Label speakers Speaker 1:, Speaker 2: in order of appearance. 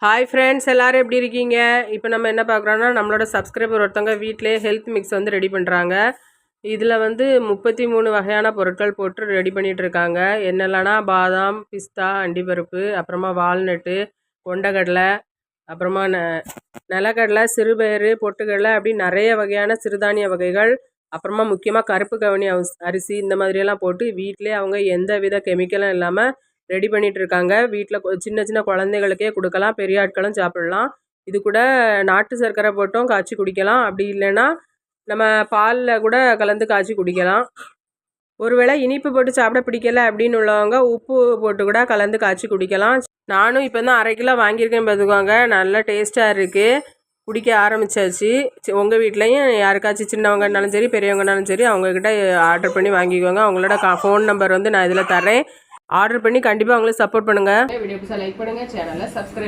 Speaker 1: Hi friends, எல்லோரும் எப்படி இருக்கீங்க? இப்போ நம்ம என்ன பார்க்குறோன்னா, நம்மளோட சப்ஸ்கிரைபர் ஒருத்தவங்க வீட்டிலே ஹெல்த் மிக்ஸ் வந்து ரெடி பண்ணுறாங்க. இதில் வந்து 33 வகையான பொருட்கள் போட்டு ரெடி பண்ணிகிட்டு இருக்காங்க. என்னெல்லாம்னா பாதாம், பிஸ்தா, அண்டிப்பருப்பு, அப்புறமா வால்நட்டு, கொண்டக்கடலை, அப்புறமா நிலக்கடலை, சிறுபயிறு, பொட்டுக்கடலை, அப்படி நிறைய வகையான சிறுதானிய வகைகள், அப்புறமா முக்கியமாக கருப்பு கவுனி அரிசி, இந்த மாதிரியெல்லாம் போட்டு வீட்டிலே அவங்க எந்த வித கெமிக்கலும் இல்லாமல் ரெடி பண்ணிகிட்டு இருக்காங்க. வீட்டில் சின்ன சின்ன குழந்தைகளுக்கே கொடுக்கலாம், பெரிய ஆட்களும் சாப்பிட்லாம். இது கூட நாட்டு சர்க்கரை போட்டும் காய்ச்சி குடிக்கலாம். அப்படி இல்லைன்னா நம்ம பாலில் கூட கலந்து காய்ச்சி குடிக்கலாம். ஒருவேளை இனிப்பு போட்டு சாப்பிட பிடிக்கல அப்படின்னு உள்ளவங்க உப்பு போட்டு கூட கலந்து காய்ச்சி குடிக்கலாம். நானும் இப்போ தான் 1/2 கிலோ வாங்கியிருக்கேன் பார்த்துக்கோங்க. நல்லா டேஸ்ட்டாக இருக்குது. குடிக்க ஆரம்பித்தாச்சு. உங்கள் வீட்லேயும் யாருக்காச்சும் சின்னவங்கனாலும் சரி, பெரியவங்கனாலும் சரி, அவங்கக்கிட்ட ஆர்டர் பண்ணி வாங்கிக்கோங்க. அவங்களோட ஃபோன் நம்பர் வந்து நான் இதில் தரேன். ஆர்டர் பண்ணி கண்டிப்பாக அவங்களுக்கு சப்போர்ட் பண்ணுங்கள். வீடியோக்கு லைக் பண்ணுங்கள், சேனலை சப்ஸ்கிரைப்